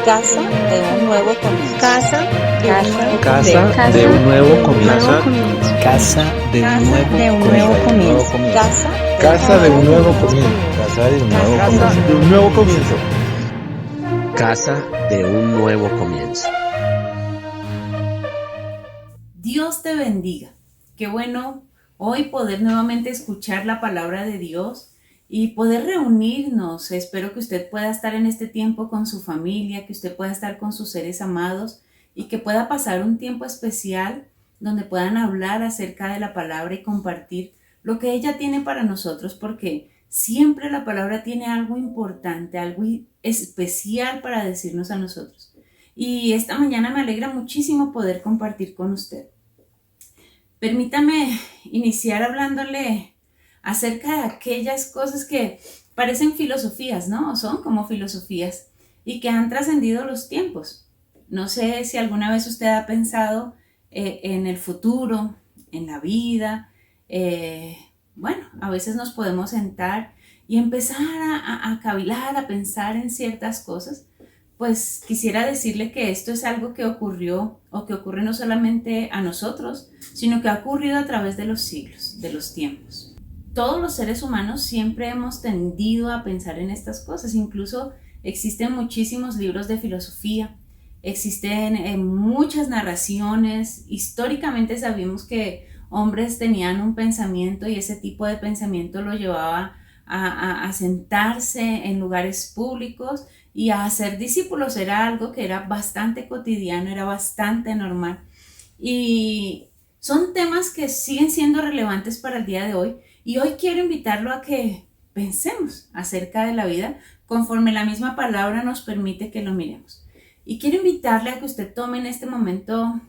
Casa de un nuevo comienzo. Casa de un nuevo comienzo. Casa de un nuevo comienzo. Casa de un nuevo comienzo. Casa de un nuevo comienzo. Casa de un nuevo comienzo. Dios te bendiga. Qué bueno hoy poder nuevamente escuchar la palabra de Dios y poder reunirnos. Espero que usted pueda estar en este tiempo con su familia, que usted pueda estar con sus seres amados y que pueda pasar un tiempo especial donde puedan hablar acerca de la palabra y compartir lo que ella tiene para nosotros, porque siempre la palabra tiene algo importante, algo especial para decirnos a nosotros. Y esta mañana me alegra muchísimo poder compartir con usted. Permítame iniciar hablándole acerca de aquellas cosas que parecen filosofías, ¿no? O son como filosofías y que han trascendido los tiempos. No sé si alguna vez usted ha pensado en el futuro, en la vida. Bueno, a veces nos podemos sentar y empezar a cavilar, a pensar en ciertas cosas. Pues quisiera decirle que esto es algo que ocurrió o que ocurre no solamente a nosotros, sino que ha ocurrido a través de los siglos, de los tiempos. Todos los seres humanos siempre hemos tendido a pensar en estas cosas. Incluso existen muchísimos libros de filosofía, existen muchas narraciones. Históricamente sabemos que hombres tenían un pensamiento y ese tipo de pensamiento lo llevaba a sentarse en lugares públicos y a hacer discípulos. Era algo que era bastante cotidiano, era bastante normal. Y son temas que siguen siendo relevantes para el día de hoy. Y hoy quiero invitarlo a que pensemos acerca de la vida conforme la misma palabra nos permite que lo miremos. Y quiero invitarle a que usted tome en este momento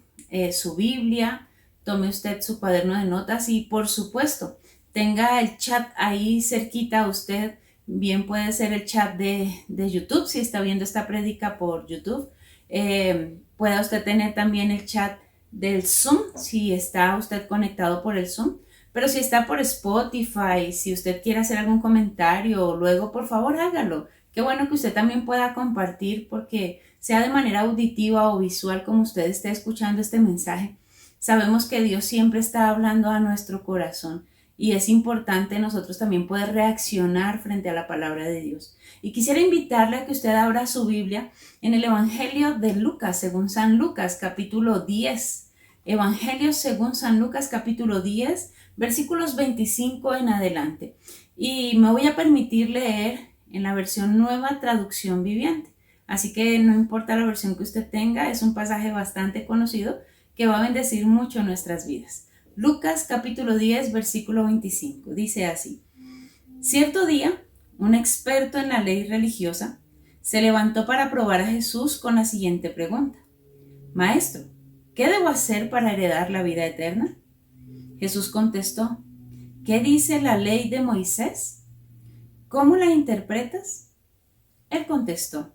su Biblia, tome usted su cuaderno de notas y por supuesto tenga el chat ahí cerquita a usted. Bien puede ser el chat de YouTube, si está viendo esta prédica por YouTube. Puede usted tener también el chat del Zoom, si está usted conectado por el Zoom. Pero si está por Spotify, si usted quiere hacer algún comentario, luego por favor hágalo. Qué bueno que usted también pueda compartir, porque sea de manera auditiva o visual como usted esté escuchando este mensaje, sabemos que Dios siempre está hablando a nuestro corazón. Y es importante nosotros también poder reaccionar frente a la palabra de Dios. Y quisiera invitarle a que usted abra su Biblia en el Evangelio de Lucas, según San Lucas, capítulo 10. Evangelio según San Lucas, capítulo 10, versículos 25 en adelante. Y me voy a permitir leer en la versión Nueva Traducción Viviente. Así que no importa la versión que usted tenga, es un pasaje bastante conocido que va a bendecir mucho nuestras vidas. Lucas capítulo 10, versículo 25, dice así: Cierto día, un experto en la ley religiosa se levantó para probar a Jesús con la siguiente pregunta: Maestro, ¿qué debo hacer para heredar la vida eterna? Jesús contestó: ¿Qué dice la ley de Moisés? ¿Cómo la interpretas? Él contestó: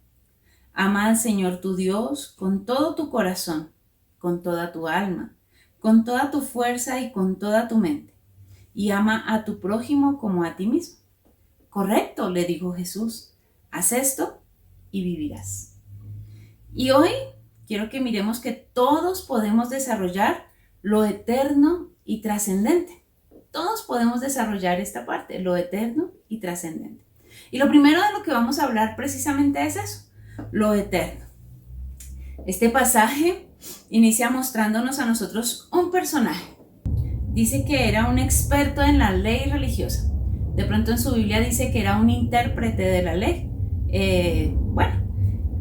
Ama al Señor tu Dios con todo tu corazón, con toda tu alma, con toda tu fuerza y con toda tu mente, y ama a tu prójimo como a ti mismo. Correcto, le dijo Jesús, haz esto y vivirás. Y hoy quiero que miremos que todos podemos desarrollar lo eterno y trascendente. Todos podemos desarrollar esta parte, lo eterno y trascendente. Y lo primero de lo que vamos a hablar precisamente es eso, lo eterno. Este pasaje inicia mostrándonos a nosotros un personaje. Dice que era un experto en la ley religiosa. De pronto en su Biblia dice que era un intérprete de la ley.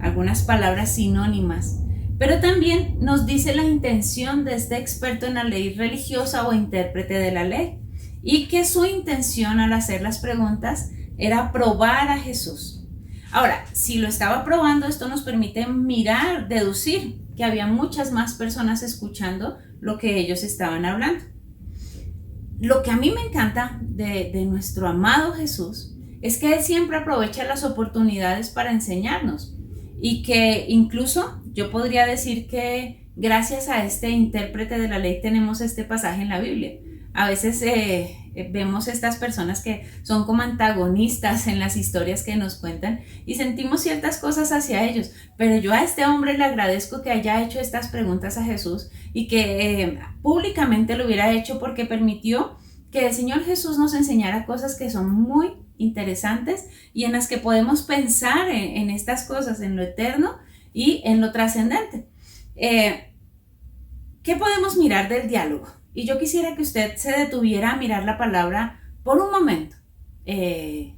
Algunas palabras sinónimas. Pero también nos dice la intención de este experto en la ley religiosa o intérprete de la ley. Y que su intención al hacer las preguntas era probar a Jesús. Ahora, si lo estaba probando, esto nos permite mirar, deducir que había muchas más personas escuchando lo que ellos estaban hablando. Lo que a mí me encanta de nuestro amado Jesús es que Él siempre aprovecha las oportunidades para enseñarnos y que incluso yo podría decir que gracias a este intérprete de la ley tenemos este pasaje en la Biblia. A veces vemos estas personas que son como antagonistas en las historias que nos cuentan y sentimos ciertas cosas hacia ellos, pero yo a este hombre le agradezco que haya hecho estas preguntas a Jesús y que públicamente lo hubiera hecho, porque permitió que el Señor Jesús nos enseñara cosas que son muy interesantes y en las que podemos pensar en estas cosas, en lo eterno y en lo trascendente. ¿Qué podemos mirar del diálogo? Y yo quisiera que usted se detuviera a mirar la palabra por un momento y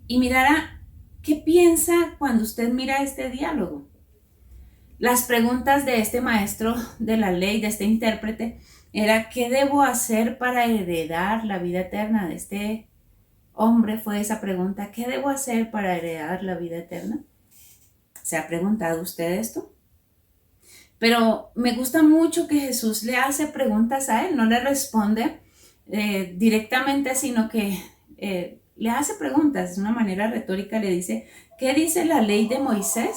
mirara qué piensa cuando usted mira este diálogo. Las preguntas de este maestro de la ley, de este intérprete, era: ¿qué debo hacer para heredar la vida eterna? De este hombre fue esa pregunta: ¿qué debo hacer para heredar la vida eterna? ¿Se ha preguntado usted esto? Pero me gusta mucho que Jesús le hace preguntas a él, no le responde directamente, sino que le hace preguntas de una manera retórica. Le dice: ¿qué dice la ley de Moisés?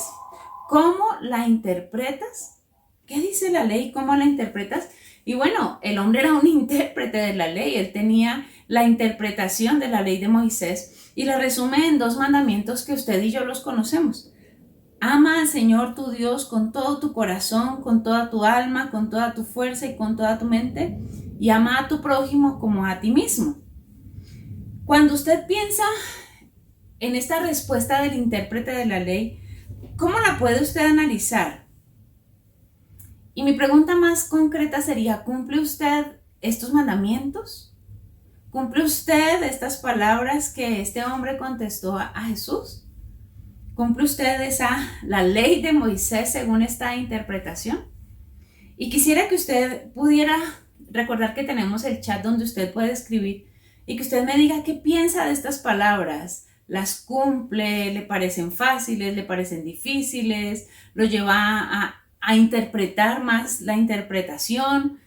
¿Cómo la interpretas? ¿Qué dice la ley? ¿Cómo la interpretas? Y bueno, el hombre era un intérprete de la ley, él tenía la interpretación de la ley de Moisés y la resume en 2 mandamientos que usted y yo los conocemos. Ama al Señor tu Dios con todo tu corazón, con toda tu alma, con toda tu fuerza y con toda tu mente, y ama a tu prójimo como a ti mismo. Cuando usted piensa en esta respuesta del intérprete de la ley, ¿cómo la puede usted analizar? Y mi pregunta más concreta sería: ¿cumple usted estos mandamientos? ¿Cumple usted estas palabras que este hombre contestó a Jesús? ¿Cumple usted la ley de Moisés según esta interpretación? Y quisiera que usted pudiera recordar que tenemos el chat donde usted puede escribir y que usted me diga qué piensa de estas palabras. ¿Las cumple? ¿Le parecen fáciles? ¿Le parecen difíciles? ¿Lo lleva a interpretar más la interpretación?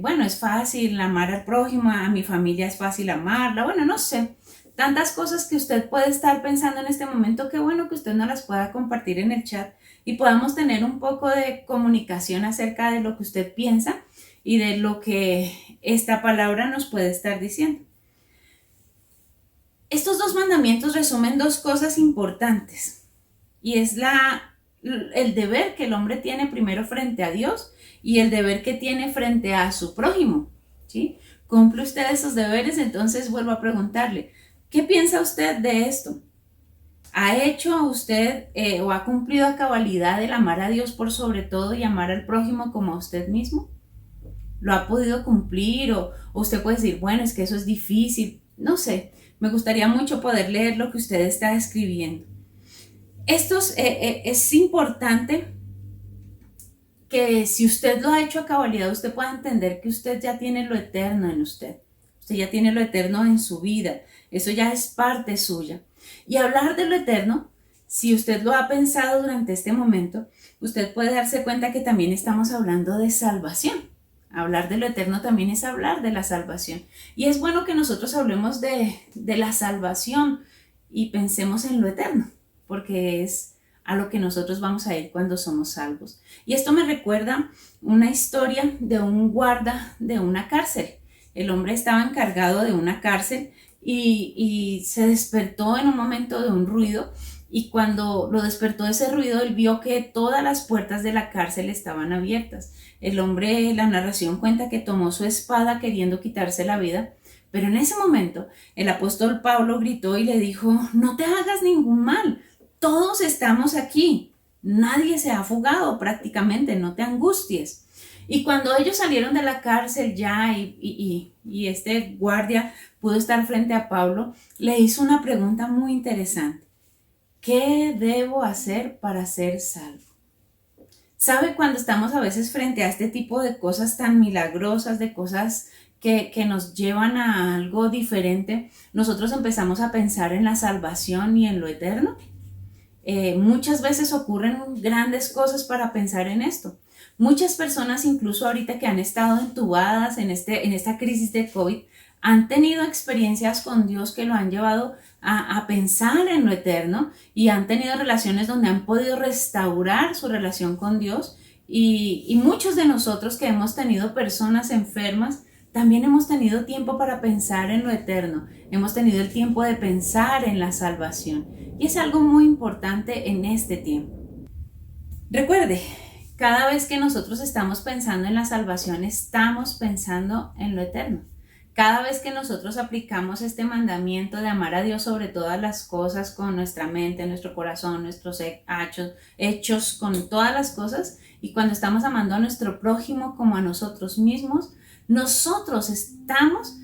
Bueno, es fácil amar al prójimo, a mi familia es fácil amarla. Bueno, no sé. Tantas cosas que usted puede estar pensando en este momento. Qué bueno que usted nos las pueda compartir en el chat y podamos tener un poco de comunicación acerca de lo que usted piensa y de lo que esta palabra nos puede estar diciendo. Estos 2 mandamientos resumen 2 cosas importantes, y es el deber que el hombre tiene primero frente a Dios y el deber que tiene frente a su prójimo, ¿sí? ¿Cumple usted esos deberes? Entonces vuelvo a preguntarle: ¿qué piensa usted de esto? ¿Ha hecho usted o ha cumplido a cabalidad el amar a Dios por sobre todo y amar al prójimo como a usted mismo? ¿Lo ha podido cumplir? O usted puede decir: bueno, es que eso es difícil. No sé, me gustaría mucho poder leer lo que usted está escribiendo. Es importante que si usted lo ha hecho a cabalidad, usted pueda entender que usted ya tiene lo eterno en usted. Usted ya tiene lo eterno en su vida. Eso ya es parte suya. Y hablar de lo eterno, si usted lo ha pensado durante este momento, usted puede darse cuenta que también estamos hablando de salvación. Hablar de lo eterno también es hablar de la salvación. Y es bueno que nosotros hablemos de la salvación y pensemos en lo eterno, porque es a lo que nosotros vamos a ir cuando somos salvos. Y esto me recuerda una historia de un guarda de una cárcel. El hombre estaba encargado de una cárcel y se despertó en un momento de un ruido, y cuando lo despertó ese ruido, él vio que todas las puertas de la cárcel estaban abiertas. El hombre, la narración cuenta que tomó su espada queriendo quitarse la vida, pero en ese momento el apóstol Pablo gritó y le dijo: no te hagas ningún mal, todos estamos aquí, nadie se ha fugado prácticamente, no te angusties. Y cuando ellos salieron de la cárcel ya y este guardia pudo estar frente a Pablo, le hizo una pregunta muy interesante: ¿qué debo hacer para ser salvo? ¿Sabe? Cuando estamos a veces frente a este tipo de cosas tan milagrosas, de cosas que nos llevan a algo diferente, nosotros empezamos a pensar en la salvación y en lo eterno. Muchas veces ocurren grandes cosas para pensar en esto. Muchas personas, incluso ahorita que han estado entubadas en esta crisis de COVID, han tenido experiencias con Dios que lo han llevado a pensar en lo eterno, y han tenido relaciones donde han podido restaurar su relación con Dios. Y muchos de nosotros que hemos tenido personas enfermas, también hemos tenido tiempo para pensar en lo eterno, hemos tenido el tiempo de pensar en la salvación, y es algo muy importante en este tiempo. Recuerde, cada vez que nosotros estamos pensando en la salvación, estamos pensando en lo eterno. Cada vez que nosotros aplicamos este mandamiento de amar a Dios sobre todas las cosas, con nuestra mente, nuestro corazón, nuestros hechos, con todas las cosas, y cuando estamos amando a nuestro prójimo como a nosotros mismos, nosotros estamos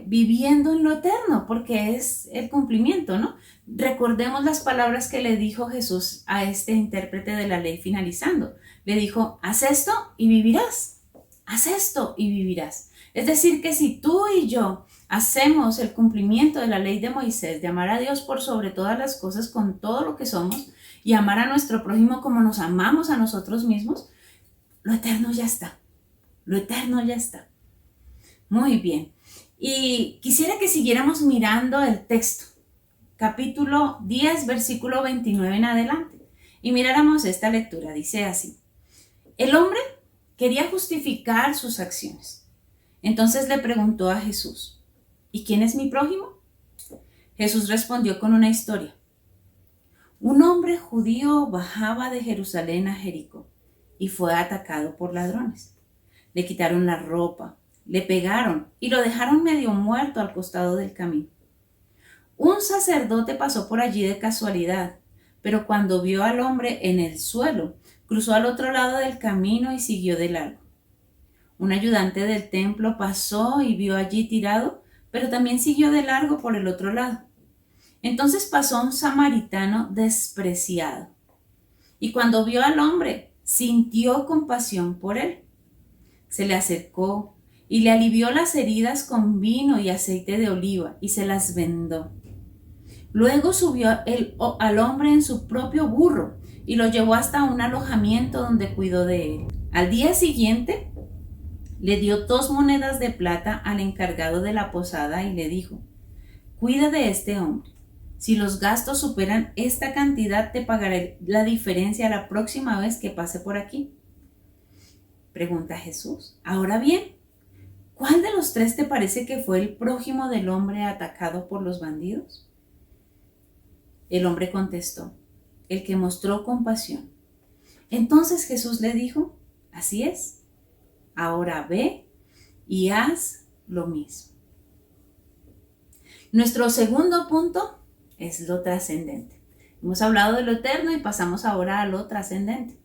viviendo en lo eterno, porque es el cumplimiento, ¿no? Recordemos las palabras que le dijo Jesús a este intérprete de la ley finalizando. Le dijo, haz esto y vivirás. Haz esto y vivirás. Es decir, que si tú y yo hacemos el cumplimiento de la ley de Moisés, de amar a Dios por sobre todas las cosas con todo lo que somos y amar a nuestro prójimo como nos amamos a nosotros mismos, lo eterno ya está. Lo eterno ya está. Muy bien. Y quisiera que siguiéramos mirando el texto, capítulo 10, versículo 29 en adelante, y miráramos esta lectura. Dice así: el hombre quería justificar sus acciones. Entonces le preguntó a Jesús, ¿y quién es mi prójimo? Jesús respondió con una historia. Un hombre judío bajaba de Jerusalén a Jericó y fue atacado por ladrones. Le quitaron la ropa, le pegaron y lo dejaron medio muerto al costado del camino. Un sacerdote pasó por allí de casualidad, pero cuando vio al hombre en el suelo, cruzó al otro lado del camino y siguió de largo. Un ayudante del templo pasó y vio allí tirado, pero también siguió de largo por el otro lado. Entonces pasó un samaritano despreciado, y cuando vio al hombre, sintió compasión por él. Se le acercó y le alivió las heridas con vino y aceite de oliva y se las vendó. Luego subió al hombre en su propio burro y lo llevó hasta un alojamiento donde cuidó de él. Al día siguiente, le dio 2 monedas de plata al encargado de la posada y le dijo, cuida de este hombre. Si los gastos superan esta cantidad, te pagaré la diferencia la próxima vez que pase por aquí. Pregunta Jesús. Ahora bien, ¿cuál de los 3 te parece que fue el prójimo del hombre atacado por los bandidos? El hombre contestó, el que mostró compasión. Entonces Jesús le dijo, así es. Ahora ve y haz lo mismo. Nuestro segundo punto es lo trascendente. Hemos hablado de lo eterno y pasamos ahora a lo trascendente.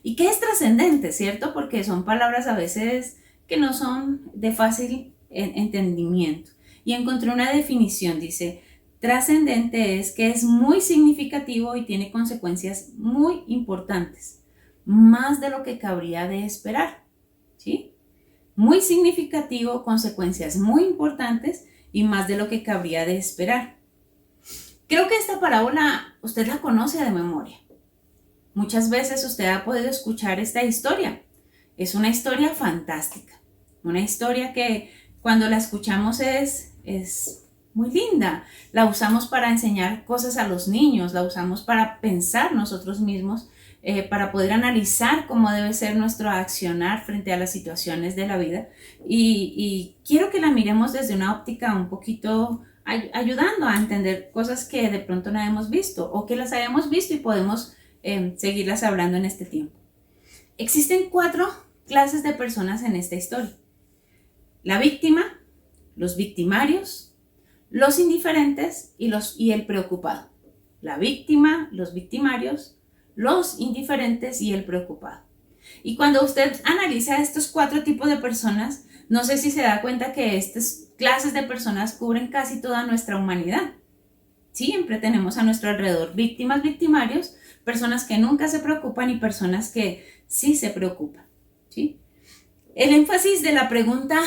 ¿Y qué es trascendente, cierto? Porque son palabras a veces que no son de fácil entendimiento. Y encontré una definición, dice, trascendente es que es muy significativo y tiene consecuencias muy importantes, más de lo que cabría de esperar. ¿Sí? Muy significativo, consecuencias muy importantes y más de lo que cabría de esperar. Creo que esta parábola usted la conoce de memoria. Muchas veces usted ha podido escuchar esta historia. Es una historia fantástica. Una historia que cuando la escuchamos es muy linda. La usamos para enseñar cosas a los niños, la usamos para pensar nosotros mismos, para poder analizar cómo debe ser nuestro accionar frente a las situaciones de la vida. Y quiero que la miremos desde una óptica un poquito ayudando a entender cosas que de pronto no hemos visto o que las hayamos visto y podemos seguirlas hablando en este tiempo. Existen 4 clases de personas en esta historia. La víctima, los victimarios, los indiferentes y el preocupado. La víctima, los victimarios, los indiferentes y el preocupado. Y cuando usted analiza estos 4 tipos de personas, no sé si se da cuenta que estas clases de personas cubren casi toda nuestra humanidad. Siempre tenemos a nuestro alrededor víctimas, victimarios, personas que nunca se preocupan y personas que sí se preocupan. ¿Sí? El énfasis de la pregunta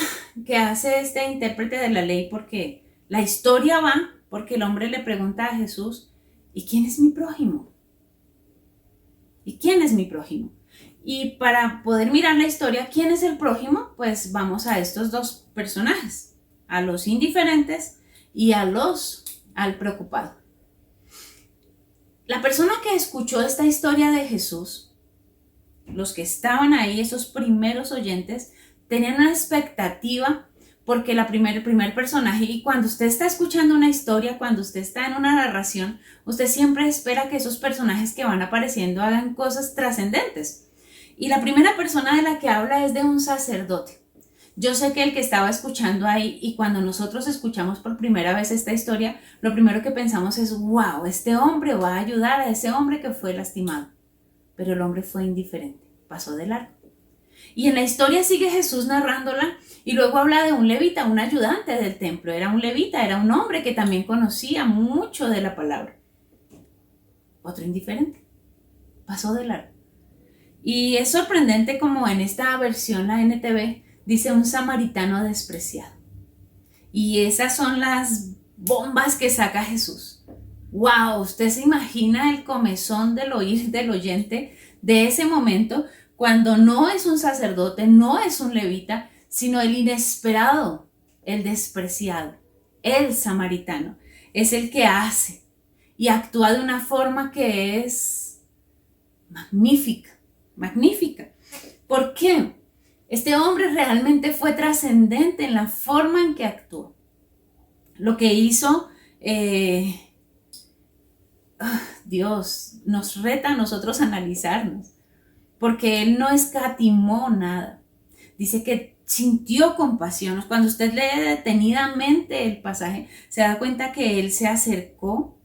que hace este intérprete de la ley, porque la historia va, porque el hombre le pregunta a Jesús, ¿y quién es mi prójimo? ¿Y quién es mi prójimo? Y para poder mirar la historia, ¿quién es el prójimo? Pues vamos a estos 2 personajes, a los indiferentes y al preocupado. La persona que escuchó esta historia de Jesús, los que estaban ahí, esos primeros oyentes, tenían una expectativa porque el primer personaje, y cuando usted está escuchando una historia, cuando usted está en una narración, usted siempre espera que esos personajes que van apareciendo hagan cosas trascendentes. Y la primera persona de la que habla es de un sacerdote. Yo sé que el que estaba escuchando ahí, y cuando nosotros escuchamos por primera vez esta historia, lo primero que pensamos es, wow, este hombre va a ayudar a ese hombre que fue lastimado. Pero el hombre fue indiferente, pasó de largo. Y en la historia sigue Jesús narrándola y luego habla de un levita, un ayudante del templo. Era un levita, era un hombre que también conocía mucho de la palabra. Otro indiferente, pasó de largo. Y es sorprendente como en esta versión, la NTV, dice un samaritano despreciado. Y esas son las bombas que saca Jesús. ¡Wow! Usted se imagina el comezón del oír del oyente de ese momento, cuando no es un sacerdote, no es un levita, sino el inesperado, el despreciado, el samaritano. Es el que hace y actúa de una forma que es magnífica, magnífica. ¿Por qué? Este hombre realmente fue trascendente en la forma en que actuó. Lo que hizo, Dios nos reta a nosotros a analizarnos, porque él no escatimó nada. Dice que sintió compasión. Cuando usted lee detenidamente el pasaje, se da cuenta que él se acercó,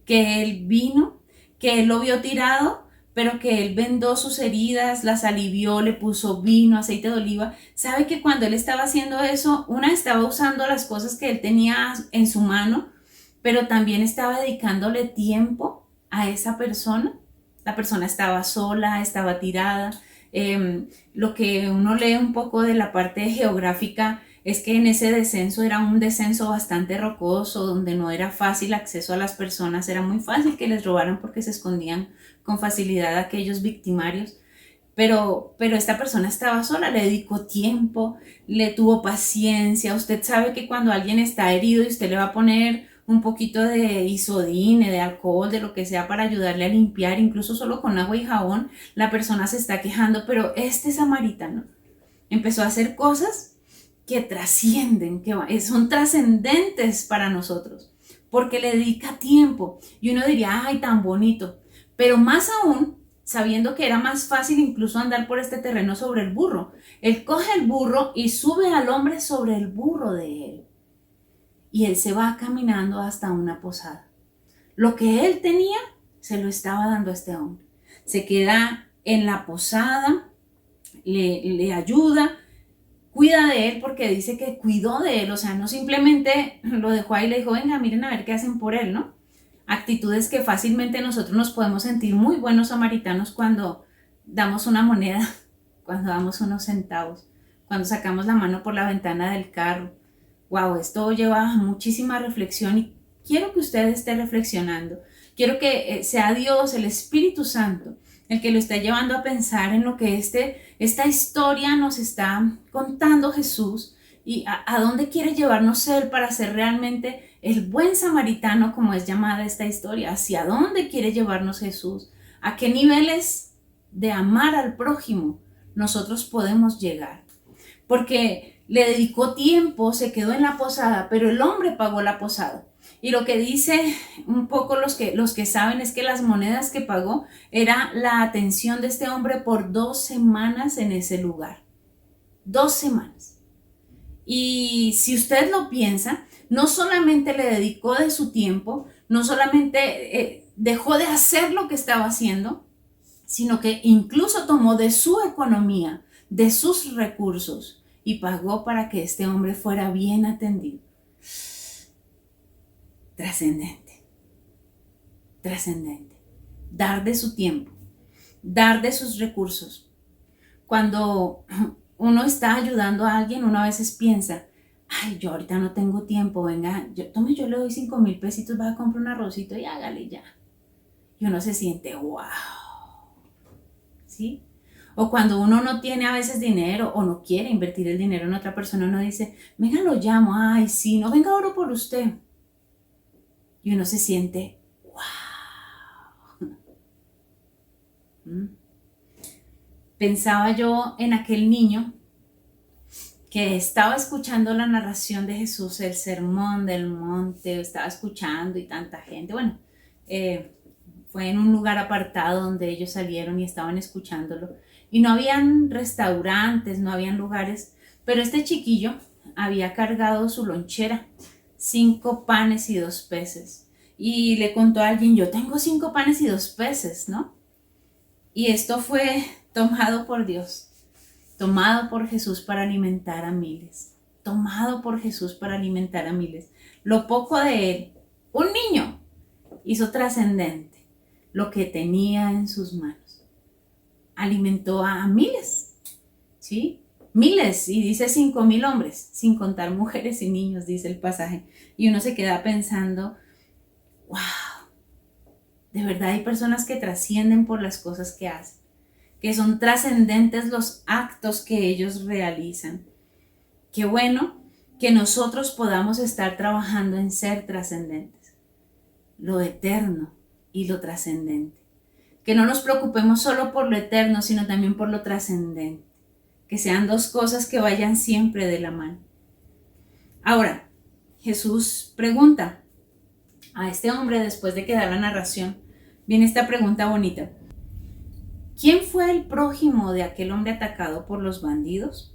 que él vino, que él lo vio tirado, pero que él vendó sus heridas, las alivió, le puso vino, aceite de oliva. Sabe que cuando él estaba haciendo eso, estaba usando las cosas que él tenía en su mano, pero también estaba dedicándole tiempo a esa persona. La persona estaba sola, estaba tirada. Lo que uno lee un poco de la parte geográfica es que en ese descenso era un descenso bastante rocoso, donde no era fácil acceso a las personas, era muy fácil que les robaran porque se escondían con facilidad a aquellos victimarios. Pero esta persona estaba sola, le dedicó tiempo, le tuvo paciencia. Usted sabe que cuando alguien está herido y usted le va a poner un poquito de isodine, de alcohol, de lo que sea para ayudarle a limpiar, incluso solo con agua y jabón, la persona se está quejando, pero este samaritano empezó a hacer cosas que trascienden, que son trascendentes para nosotros, porque le dedica tiempo. Y uno diría, ay, tan bonito, pero más aún, sabiendo que era más fácil incluso andar por este terreno sobre el burro. Él coge el burro y sube al hombre sobre el burro de él. Y él se va caminando hasta una posada. Lo que él tenía, se lo estaba dando a este hombre. Se queda en la posada, le ayuda, cuida de él porque dice que cuidó de él. O sea, no simplemente lo dejó ahí y le dijo, venga, miren a ver qué hacen por él, ¿no? Actitudes que fácilmente nosotros nos podemos sentir muy buenos samaritanos cuando damos una moneda, cuando damos unos centavos, cuando sacamos la mano por la ventana del carro. Wow, esto lleva muchísima reflexión y quiero que usted esté reflexionando. Quiero que sea Dios, el Espíritu Santo, el que lo esté llevando a pensar en lo que esta historia nos está contando Jesús y a dónde quiere llevarnos Él para ser realmente el buen samaritano, como es llamada esta historia. ¿Hacia dónde quiere llevarnos Jesús? ¿A qué niveles de amar al prójimo nosotros podemos llegar? Porque le dedicó tiempo, se quedó en la posada, pero el hombre pagó la posada. Y lo que dice un poco los que saben es que las monedas que pagó era la atención de este hombre por 2 semanas en ese lugar. 2 semanas. Y si usted lo piensa, no solamente le dedicó de su tiempo, no solamente dejó de hacer lo que estaba haciendo, sino que incluso tomó de su economía, de sus recursos y pagó para que este hombre fuera bien atendido. Trascendente, trascendente. Dar de su tiempo, dar de sus recursos. Cuando uno está ayudando a alguien, uno a veces piensa, ay, yo ahorita no tengo tiempo, venga, yo le doy 5,000 pesitos, va a comprar un arrocito y hágale ya. Y uno se siente, wow, ¿sí? O cuando uno no tiene a veces dinero o no quiere invertir el dinero en otra persona, uno dice, venga, lo llamo, ay, sí, no, venga, oro por usted. Y uno se siente, wow. Pensaba yo en aquel niño que estaba escuchando la narración de Jesús, el sermón del monte, estaba escuchando y tanta gente. Bueno, fue en un lugar apartado donde ellos salieron y estaban escuchándolo. Y no habían restaurantes, no habían lugares, pero este chiquillo había cargado su lonchera, 5 panes y 2 peces. Y le contó a alguien, yo tengo 5 panes y 2 peces, ¿no? Y esto fue tomado por Dios, tomado por Jesús para alimentar a miles, tomado por Jesús para alimentar a miles. Lo poco de él, un niño, hizo trascendente lo que tenía en sus manos. Alimentó a miles, ¿sí? Miles, y dice 5,000 hombres, sin contar mujeres y niños, dice el pasaje. Y uno se queda pensando, wow, de verdad hay personas que trascienden por las cosas que hacen, que son trascendentes los actos que ellos realizan. Qué bueno que nosotros podamos estar trabajando en ser trascendentes, lo eterno y lo trascendente. Que no nos preocupemos solo por lo eterno, sino también por lo trascendente. Que sean 2 cosas que vayan siempre de la mano. Ahora, Jesús pregunta a este hombre, después de que da la narración, viene esta pregunta bonita. ¿Quién fue el prójimo de aquel hombre atacado por los bandidos?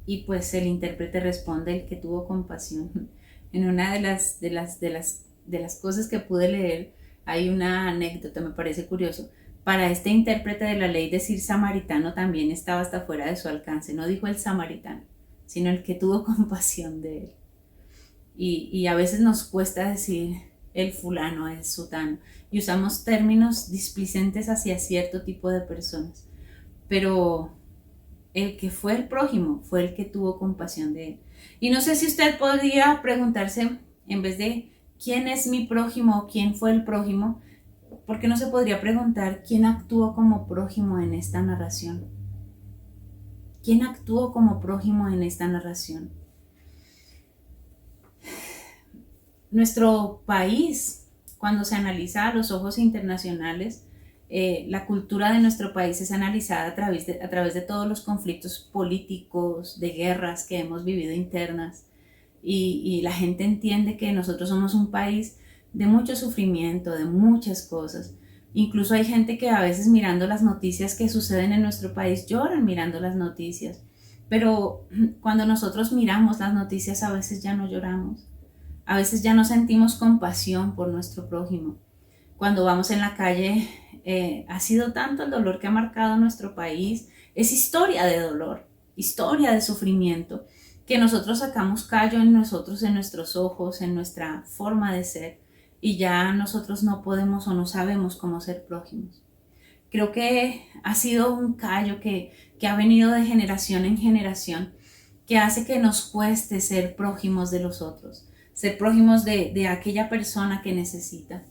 Y pues el intérprete responde, el que tuvo compasión. En una de las cosas que pude leer, hay una anécdota, me parece curioso. Para este intérprete de la ley, decir samaritano también estaba hasta fuera de su alcance. No dijo el samaritano, sino el que tuvo compasión de él. Y a veces nos cuesta decir el fulano, el sutano, y usamos términos displicentes hacia cierto tipo de personas. Pero el que fue el prójimo fue el que tuvo compasión de él. Y no sé si usted podría preguntarse, en vez de quién es mi prójimo o quién fue el prójimo, ¿por qué no se podría preguntar quién actuó como prójimo en esta narración? ¿Quién actuó como prójimo en esta narración? Nuestro país, cuando se analiza a los ojos internacionales, la cultura de nuestro país es analizada a través de todos los conflictos políticos, de guerras que hemos vivido internas, y la gente entiende que nosotros somos un país de mucho sufrimiento, de muchas cosas. Incluso hay gente que a veces mirando las noticias que suceden en nuestro país lloran mirando las noticias, pero cuando nosotros miramos las noticias a veces ya no lloramos, a veces ya no sentimos compasión por nuestro prójimo. Cuando vamos en la calle, ha sido tanto el dolor que ha marcado nuestro país, es historia de dolor, historia de sufrimiento, que nosotros sacamos callo en nosotros, en nuestros ojos, en nuestra forma de ser, y ya nosotros no podemos o no sabemos cómo ser prójimos. Creo que ha sido un callo que ha venido de generación en generación, que hace que nos cueste ser prójimos de los otros, ser prójimos de aquella persona que necesita.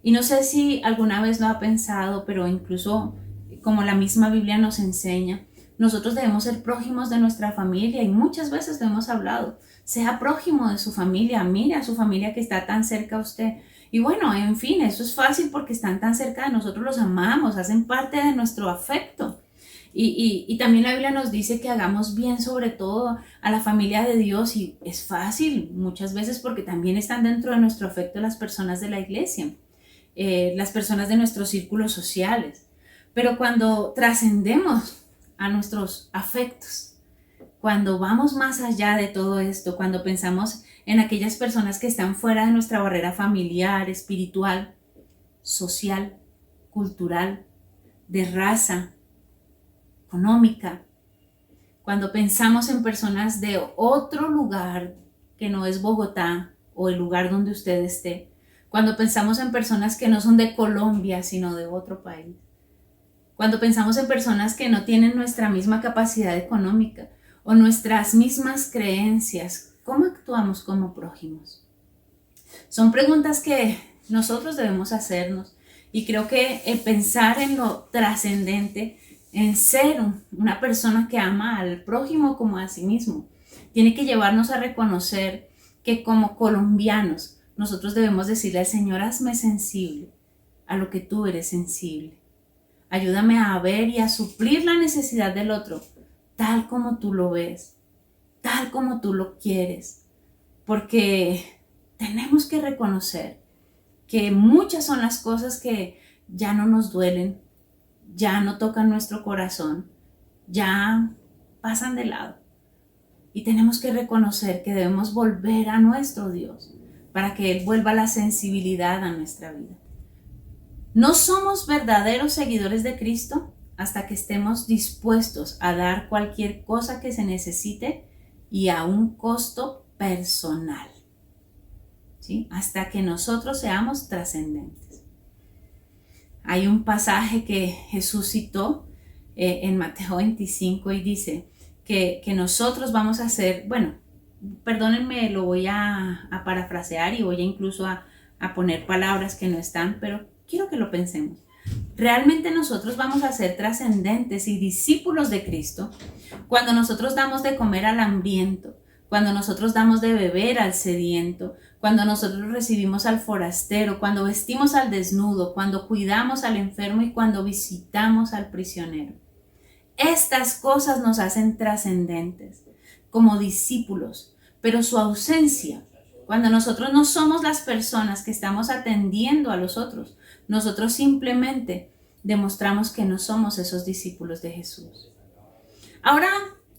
Y no sé si alguna vez lo ha pensado, pero incluso como la misma Biblia nos enseña, nosotros debemos ser prójimos de nuestra familia, y muchas veces lo hemos hablado. Sea prójimo de su familia, mire a su familia que está tan cerca a usted. Y bueno, en fin, eso es fácil porque están tan cerca de nosotros, los amamos, hacen parte de nuestro afecto. Y también la Biblia nos dice que hagamos bien sobre todo a la familia de Dios, y es fácil muchas veces porque también están dentro de nuestro afecto las personas de la iglesia, las personas de nuestros círculos sociales. Pero cuando trascendemos a nuestros afectos, cuando vamos más allá de todo esto, cuando pensamos en aquellas personas que están fuera de nuestra barrera familiar, espiritual, social, cultural, de raza, económica, cuando pensamos en personas de otro lugar que no es Bogotá o el lugar donde usted esté, cuando pensamos en personas que no son de Colombia sino de otro país, cuando pensamos en personas que no tienen nuestra misma capacidad económica o nuestras mismas creencias, ¿cómo actuamos como prójimos? Son preguntas que nosotros debemos hacernos, y creo que el pensar en lo trascendente, en ser una persona que ama al prójimo como a sí mismo, tiene que llevarnos a reconocer que como colombianos nosotros debemos decirle al Señor: hazme sensible a lo que tú eres sensible. Ayúdame a ver y a suplir la necesidad del otro, tal como tú lo ves, tal como tú lo quieres, porque tenemos que reconocer que muchas son las cosas que ya no nos duelen, ya no tocan nuestro corazón, ya pasan de lado. Y tenemos que reconocer que debemos volver a nuestro Dios para que Él vuelva la sensibilidad a nuestra vida. No somos verdaderos seguidores de Cristo hasta que estemos dispuestos a dar cualquier cosa que se necesite y a un costo personal, ¿sí? Hasta que nosotros seamos trascendentes. Hay un pasaje que Jesús citó en Mateo 25 y dice que nosotros vamos a hacer, bueno, perdónenme, lo voy a parafrasear y voy a incluso a poner palabras que no están, pero quiero que lo pensemos. Realmente nosotros vamos a ser trascendentes y discípulos de Cristo cuando nosotros damos de comer al hambriento, cuando nosotros damos de beber al sediento, cuando nosotros recibimos al forastero, cuando vestimos al desnudo, cuando cuidamos al enfermo y cuando visitamos al prisionero. Estas cosas nos hacen trascendentes como discípulos, pero su ausencia, cuando nosotros no somos las personas que estamos atendiendo a los otros, nosotros simplemente demostramos que no somos esos discípulos de Jesús. Ahora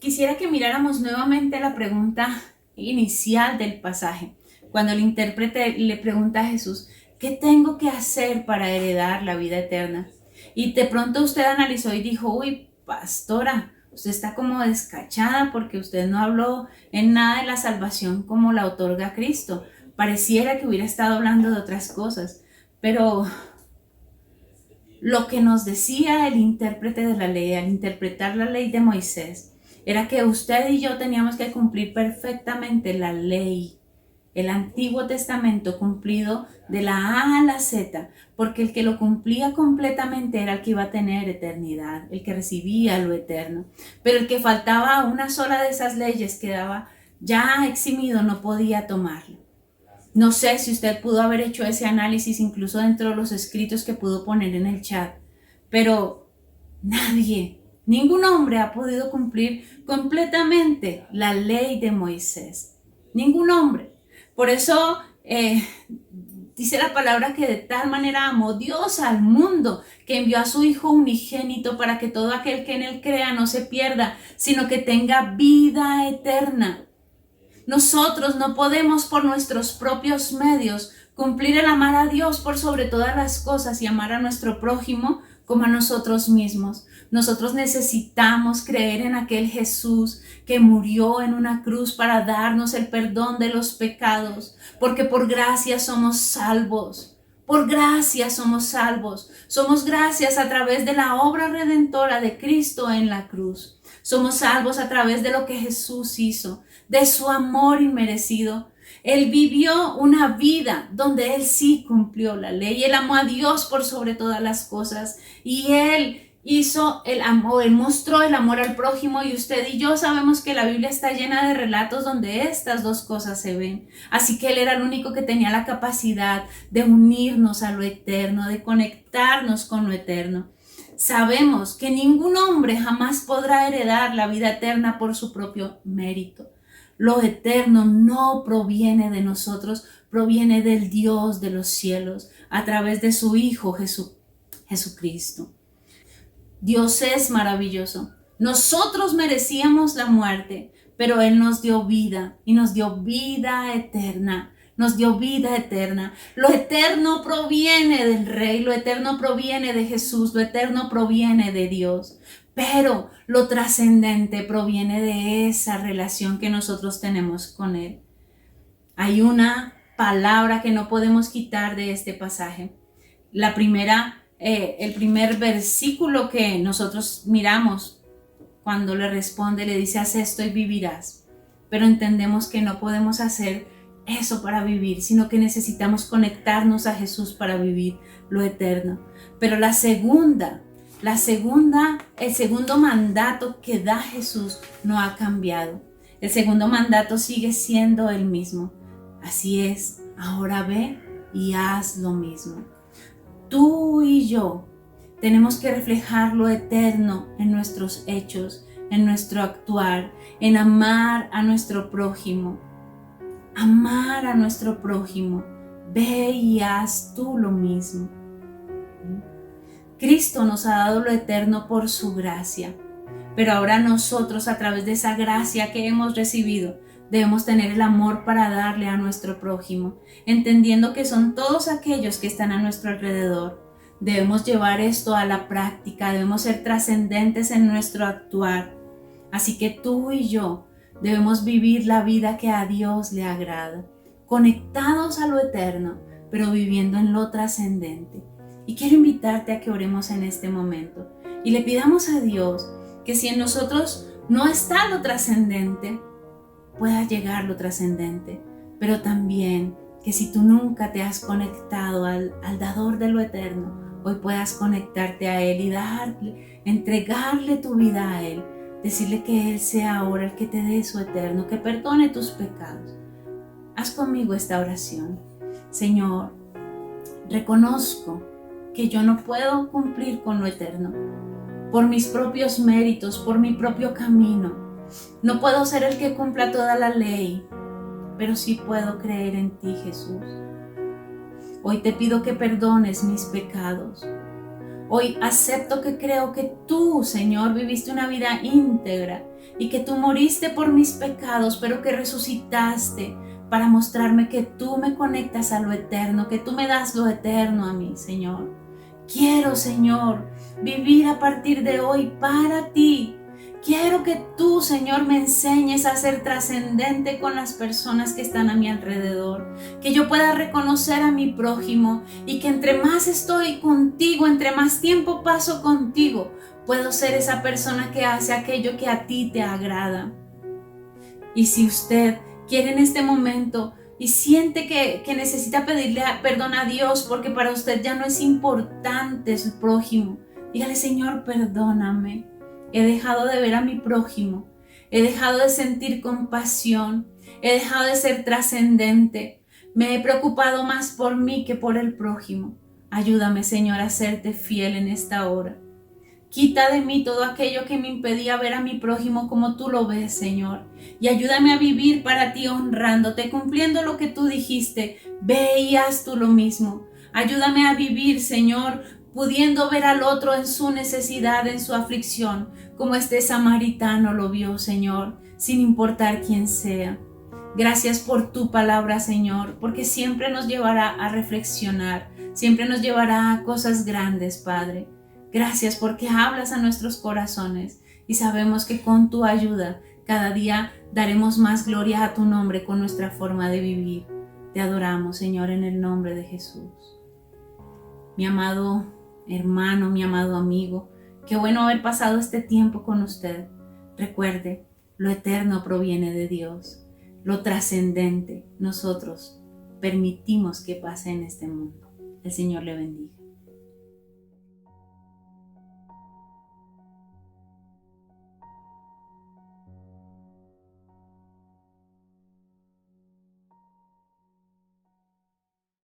quisiera que miráramos nuevamente la pregunta inicial del pasaje, cuando el intérprete le pregunta a Jesús, ¿qué tengo que hacer para heredar la vida eterna? Y de pronto usted analizó y dijo, uy, pastora, usted está como descachada porque usted no habló en nada de la salvación como la otorga Cristo. Pareciera que hubiera estado hablando de otras cosas, pero lo que nos decía el intérprete de la ley, al interpretar la ley de Moisés, era que usted y yo teníamos que cumplir perfectamente la ley, el Antiguo Testamento cumplido de la A a la Z, porque el que lo cumplía completamente era el que iba a tener eternidad, el que recibía lo eterno. Pero el que faltaba una sola de esas leyes quedaba ya eximido, no podía tomarlo. No sé si usted pudo haber hecho ese análisis incluso dentro de los escritos que pudo poner en el chat, pero nadie, ningún hombre ha podido cumplir completamente la ley de Moisés. Ningún hombre. Por eso dice la palabra que de tal manera amó Dios al mundo que envió a su Hijo unigénito para que todo aquel que en él crea no se pierda, sino que tenga vida eterna. Nosotros no podemos por nuestros propios medios cumplir el amar a Dios por sobre todas las cosas y amar a nuestro prójimo como a nosotros mismos. Nosotros necesitamos creer en aquel Jesús que murió en una cruz para darnos el perdón de los pecados, porque por gracia somos salvos. Por gracia somos salvos. Somos gracias a través de la obra redentora de Cristo en la cruz. Somos salvos a través de lo que Jesús hizo, de su amor inmerecido. Él vivió una vida donde Él sí cumplió la ley. Él amó a Dios por sobre todas las cosas y Él hizo el amor, Él mostró el amor al prójimo, y usted y yo sabemos que la Biblia está llena de relatos donde estas dos cosas se ven. Así que Él era el único que tenía la capacidad de unirnos a lo eterno, de conectarnos con lo eterno. Sabemos que ningún hombre jamás podrá heredar la vida eterna por su propio mérito. Lo eterno no proviene de nosotros, proviene del Dios de los cielos a través de su Hijo Jesucristo. Dios es maravilloso. Nosotros merecíamos la muerte, pero Él nos dio vida y nos dio vida eterna. Nos dio vida eterna. Lo eterno proviene del Rey, lo eterno proviene de Jesús, lo eterno proviene de Dios. Pero lo trascendente proviene de esa relación que nosotros tenemos con Él. Hay una palabra que no podemos quitar de este pasaje. El primer versículo que nosotros miramos cuando le responde, le dice, haz esto y vivirás. Pero entendemos que no podemos hacer eso para vivir, sino que necesitamos conectarnos a Jesús para vivir lo eterno. Pero el segundo mandato que da Jesús no ha cambiado. El segundo mandato sigue siendo el mismo. Así es, ahora ve y haz lo mismo. Tú y yo tenemos que reflejar lo eterno en nuestros hechos, en nuestro actuar, en amar a nuestro prójimo. Amar a nuestro prójimo. Ve y haz tú lo mismo. Cristo nos ha dado lo eterno por su gracia, pero ahora nosotros, a través de esa gracia que hemos recibido, debemos tener el amor para darle a nuestro prójimo, entendiendo que son todos aquellos que están a nuestro alrededor. Debemos llevar esto a la práctica, debemos ser trascendentes en nuestro actuar. Así que tú y yo debemos vivir la vida que a Dios le agrada, conectados a lo eterno, pero viviendo en lo trascendente. Y quiero invitarte a que oremos en este momento y le pidamos a Dios que si en nosotros no está lo trascendente, pueda llegar lo trascendente, pero también que si tú nunca te has conectado al dador de lo eterno, hoy puedas conectarte a Él y entregarle tu vida a Él, decirle que Él sea ahora el que te dé su eterno, que perdone tus pecados. Haz conmigo esta oración. Señor, reconozco que yo no puedo cumplir con lo eterno por mis propios méritos, por mi propio camino. No puedo ser el que cumpla toda la ley, pero sí puedo creer en ti, Jesús. Hoy te pido que perdones mis pecados. Hoy acepto que creo que tú, Señor, viviste una vida íntegra y que tú moriste por mis pecados, pero que resucitaste para mostrarme que tú me conectas a lo eterno, que tú me das lo eterno a mí, Señor. Quiero, Señor, vivir a partir de hoy para ti. Quiero que tú, Señor, me enseñes a ser trascendente con las personas que están a mi alrededor, que yo pueda reconocer a mi prójimo y que entre más estoy contigo, entre más tiempo paso contigo, puedo ser esa persona que hace aquello que a ti te agrada. Y si usted quiere en este momento y siente que necesita pedirle perdón a Dios porque para usted ya no es importante su prójimo, dígale: Señor, perdóname. He dejado de ver a mi prójimo, he dejado de sentir compasión, he dejado de ser trascendente, me he preocupado más por mí que por el prójimo. Ayúdame, Señor, a serte fiel en esta hora. Quita de mí todo aquello que me impedía ver a mi prójimo como tú lo ves, Señor, y ayúdame a vivir para ti honrándote, cumpliendo lo que tú dijiste. Ve y haz tú lo mismo. Ayúdame a vivir, Señor, pudiendo ver al otro en su necesidad, en su aflicción, como este samaritano lo vio, Señor, sin importar quién sea. Gracias por tu palabra, Señor, porque siempre nos llevará a reflexionar, siempre nos llevará a cosas grandes, Padre. Gracias porque hablas a nuestros corazones y sabemos que con tu ayuda cada día daremos más gloria a tu nombre con nuestra forma de vivir. Te adoramos, Señor, en el nombre de Jesús. Mi amado hermano, mi amado amigo, qué bueno haber pasado este tiempo con usted. Recuerde, lo eterno proviene de Dios. Lo trascendente nosotros permitimos que pase en este mundo. El Señor le bendiga.